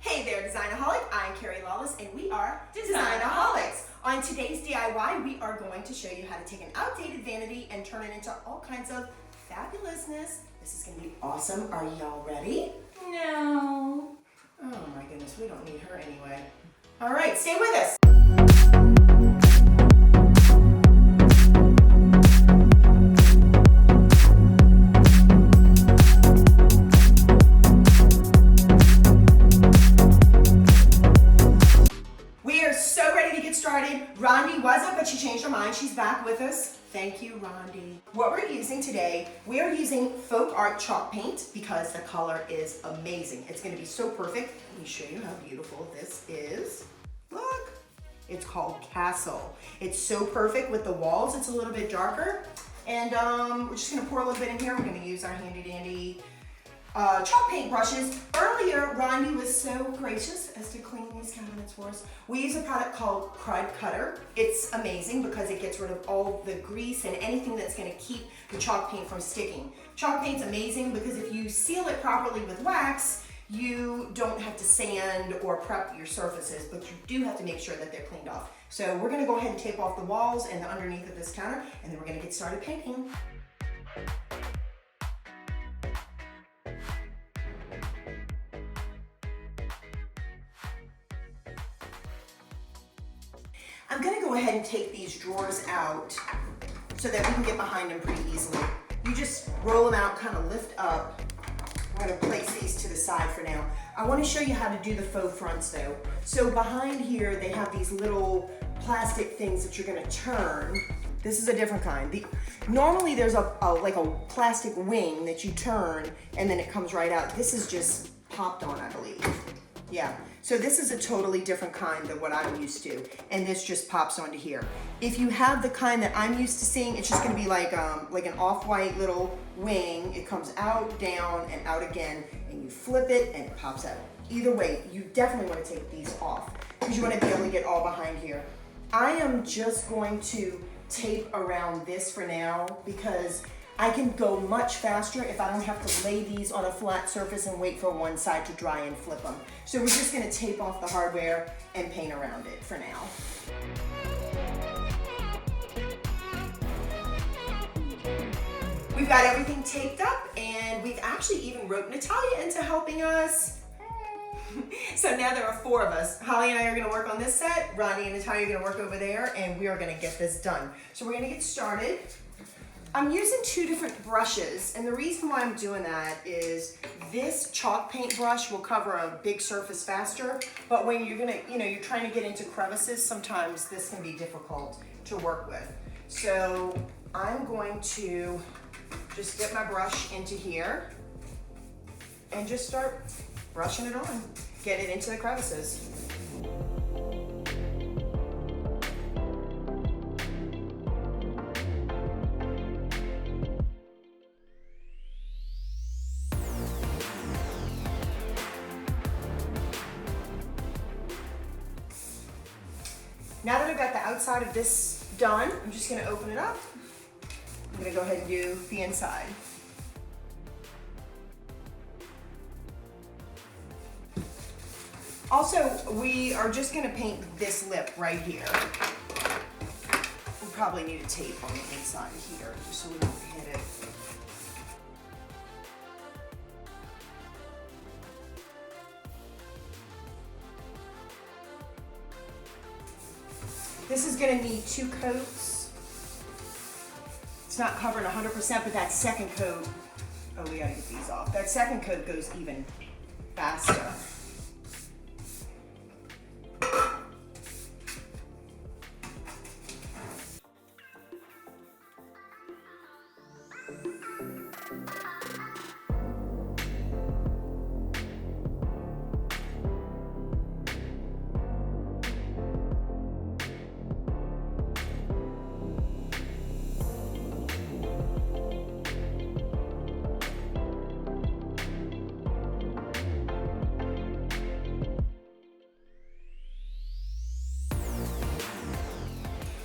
Hey there, Designaholic. I'm Carrie Lawless, and we are Designaholics. On today's DIY, we are going to show you how to take an outdated vanity and turn it into all kinds of fabulousness. This is going to be awesome. Are y'all ready? No. Oh my goodness, we don't need her anyway. All right, stay with us. Rondi was up, but she changed her mind. She's back with us. Thank you, Rondi. What we're using today, we are using folk art chalk paint because the color is amazing. It's going to be so perfect. Let me show you how beautiful this is. Look, it's called Castle. It's so perfect with the walls. It's a little bit darker. And we're just going to pour a little bit in here. We're going to use our handy dandy chalk paint brushes. Earlier, Rondi was so gracious as to clean these cabinets for us. We use a product called Krud Kutter. It's amazing because it gets rid of all the grease and anything that's going to keep the chalk paint from sticking. Chalk paint's amazing because if you seal it properly with wax, you don't have to sand or prep your surfaces, but you do have to make sure that they're cleaned off. So we're going to go ahead and tape off the walls and the underneath of this counter, and then we're going to get started painting. I'm going to go ahead and take these drawers out so that we can get behind them pretty easily. You just roll them out, kind of lift up. I'm going to place these to the side for now. I want to show you how to do the faux fronts though. So behind here they have these little plastic things that you're going to turn. This is a different kind. Normally there's like a plastic wing that you turn and then it comes right out. This is just popped on, I believe. Yeah, so this is a totally different kind than what I'm used to, and this just pops onto here. If you have the kind that I'm used to seeing, it's just gonna be like an off-white little wing. It comes out, down, and out again, and you flip it, and it pops out. Either way, you definitely wanna take these off, because you wanna be able to get all behind here. I am just going to tape around this for now, because I can go much faster if I don't have to lay these on a flat surface and wait for one side to dry and flip them. So we're just gonna tape off the hardware and paint around it for now. We've got everything taped up and we've actually even roped Natalia into helping us. So now there are 4 of us. Holly and I are gonna work on this set, Ronnie and Natalia are gonna work over there, and we are gonna get this done. So we're gonna get started. I'm using 2 different brushes, and the reason why I'm doing that is this chalk paint brush will cover a big surface faster, but when you're you're trying to get into crevices, sometimes this can be difficult to work with. So I'm going to just get my brush into here and just start brushing it on, get it into the crevices. Now that I've got the outside of this done, I'm just gonna open it up. I'm gonna go ahead and do the inside. Also, we are just gonna paint this lip right here. We'll probably need a tape on the inside here, just so we don't hit it. This is gonna need 2 coats. It's not covering 100%, but that second coat, oh, we gotta get these off. That second coat goes even faster.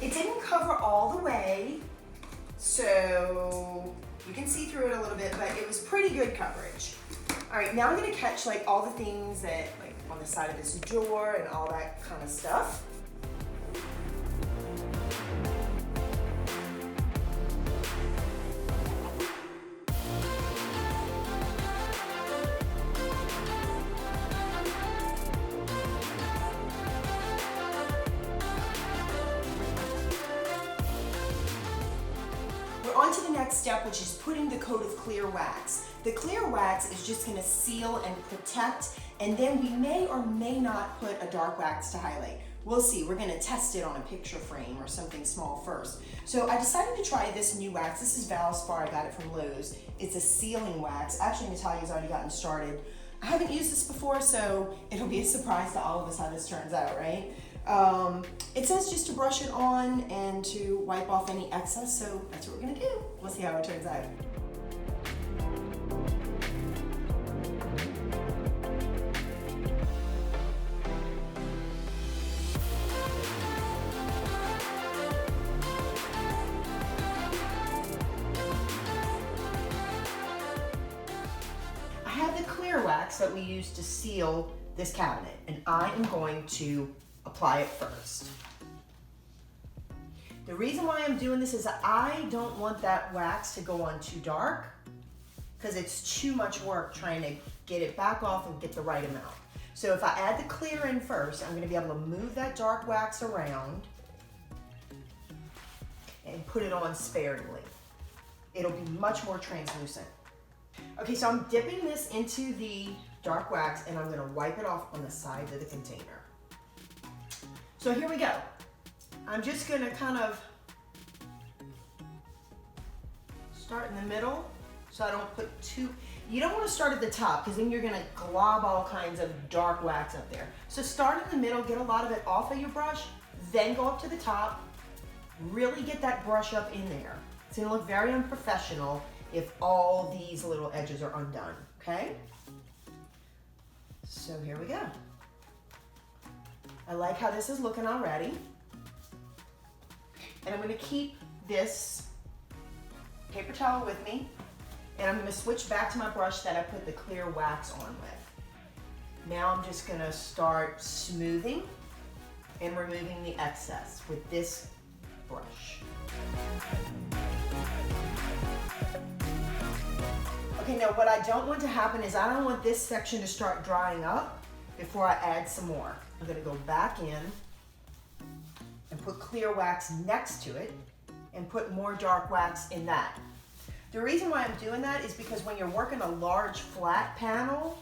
It didn't cover all the way, so you can see through it a little bit, but it was pretty good coverage. All right, now I'm gonna catch like all the things that, like on the side of this door and all that kind of stuff. We're on to the next step, which is putting the coat of clear wax. The clear wax is just gonna seal and protect, and then we may or may not put a dark wax to highlight. We'll see, we're gonna test it on a picture frame or something small first. So I decided to try this new wax. This is Valspar, I got it from Lowe's. It's a sealing wax. Actually, Natalia's already gotten started. I haven't used this before, so it'll be a surprise to all of us how this turns out, right? It says just to brush it on and to wipe off any excess, so that's what we're gonna do. We'll see how it turns out. I have the clear wax that we use to seal this cabinet, and I am going to apply it first. The reason why I'm doing this is I don't want that wax to go on too dark because it's too much work trying to get it back off and get the right amount. So if I add the clear in first, I'm going to be able to move that dark wax around and put it on sparingly. It'll be much more translucent. Okay, so I'm dipping this into the dark wax and I'm going to wipe it off on the side of the container. So here we go. I'm just gonna kind of start in the middle so I don't put too, you don't wanna start at the top because then you're gonna glob all kinds of dark wax up there. So start in the middle, get a lot of it off of your brush, then go up to the top, really get that brush up in there. It's gonna look very unprofessional if all these little edges are undone, okay? So here we go. I like how this is looking already. And I'm gonna keep this paper towel with me, and I'm gonna switch back to my brush that I put the clear wax on with. Now I'm just gonna start smoothing and removing the excess with this brush. Okay, now what I don't want to happen is I don't want this section to start drying up before I add some more. I'm gonna go back in and put clear wax next to it and put more dark wax in that. The reason why I'm doing that is because when you're working a large flat panel,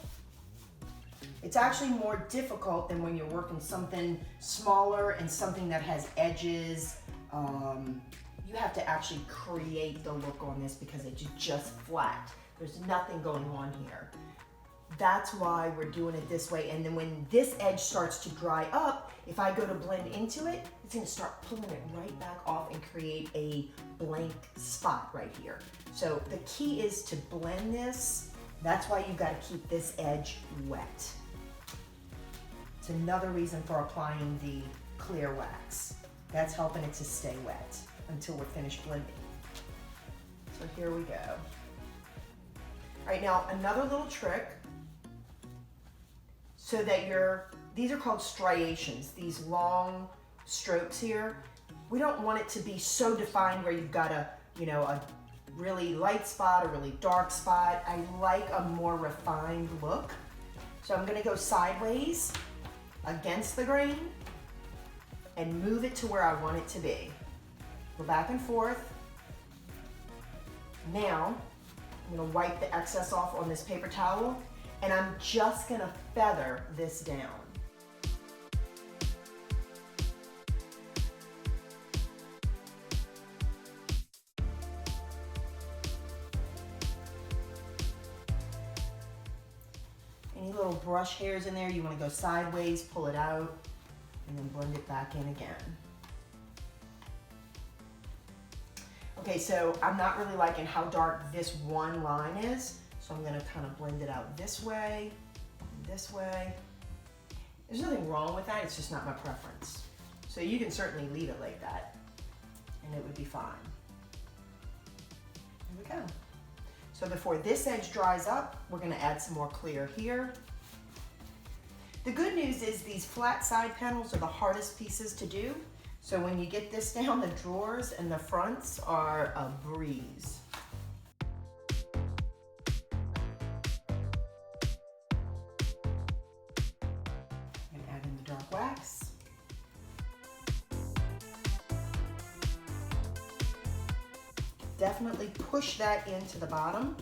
it's actually more difficult than when you're working something smaller and something that has edges. You have to actually create the look on this because it's just flat. There's nothing going on here. That's why we're doing it this way. And then when this edge starts to dry up, if I go to blend into it, it's gonna start pulling it right back off and create a blank spot right here. So the key is to blend this. That's why you've got to keep this edge wet. It's another reason for applying the clear wax. That's helping it to stay wet until we're finished blending. So here we go. All right, now another little trick. So that these are called striations, these long strokes here. We don't want it to be so defined where you've got a really light spot, a really dark spot. I like a more refined look. So I'm gonna go sideways against the grain and move it to where I want it to be. Go back and forth. Now, I'm gonna wipe the excess off on this paper towel, and I'm just gonna feather this down. Any little brush hairs in there, you wanna go sideways, pull it out, and then blend it back in again. Okay, so I'm not really liking how dark this one line is, so I'm gonna kind of blend it out this way, this way. There's nothing wrong with that, it's just not my preference. So you can certainly leave it like that, and it would be fine. Here we go. So before this edge dries up, we're gonna add some more clear here. The good news is these flat side panels are the hardest pieces to do. So when you get this down, the drawers and the fronts are a breeze. And add in the dark wax. Definitely push that into the bottom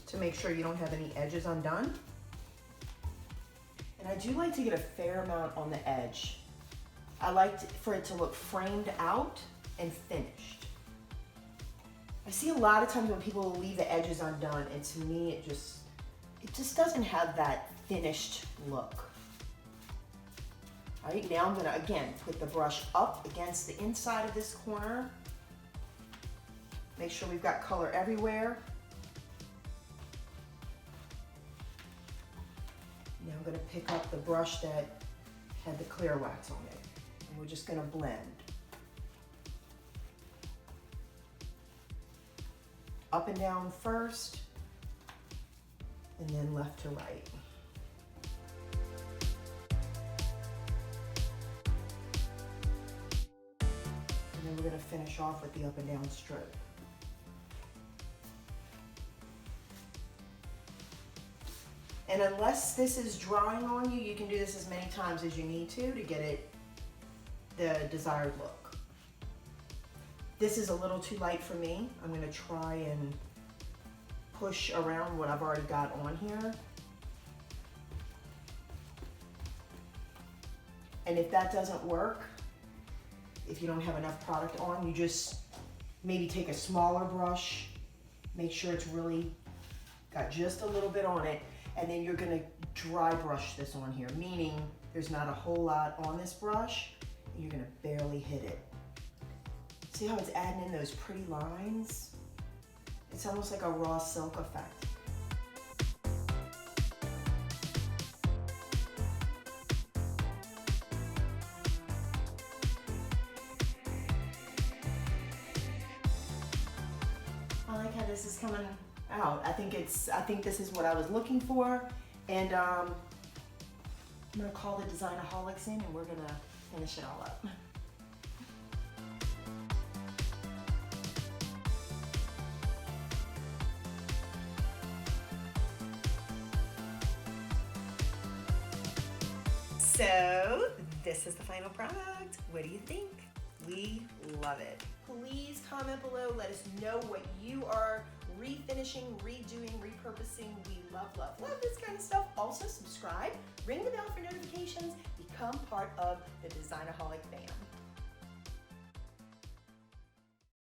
to make sure you don't have any edges undone. And I do like to get a fair amount on the edge. I like for it to look framed out and finished. I see a lot of times when people will leave the edges undone, and to me it just doesn't have that finished look. All right, now I'm gonna again put the brush up against the inside of this corner. Make sure we've got color everywhere. Now I'm gonna pick up the brush that had the clear wax on it, and we're just gonna blend. Up and down first, and then left to right. And then we're gonna finish off with the up and down stroke. And unless this is drying on you, you can do this as many times as you need to get it the desired look. This is a little too light for me. I'm gonna try and push around what I've already got on here. And if that doesn't work, if you don't have enough product on, you just maybe take a smaller brush, make sure it's really got just a little bit on it, and then you're gonna dry brush this on here, meaning there's not a whole lot on this brush, and you're gonna barely hit it. See how it's adding in those pretty lines? It's almost like a raw silk effect. I like how this is coming out. I think this is what I was looking for, and I'm gonna call the Designaholics in, and we're gonna finish it all up. So this is the final product. What do you think? We love it. Please comment below. Let us know what you are refinishing, redoing, repurposing. We love this kind of stuff. Also subscribe, ring the bell for notifications, become part of the Designaholic fam.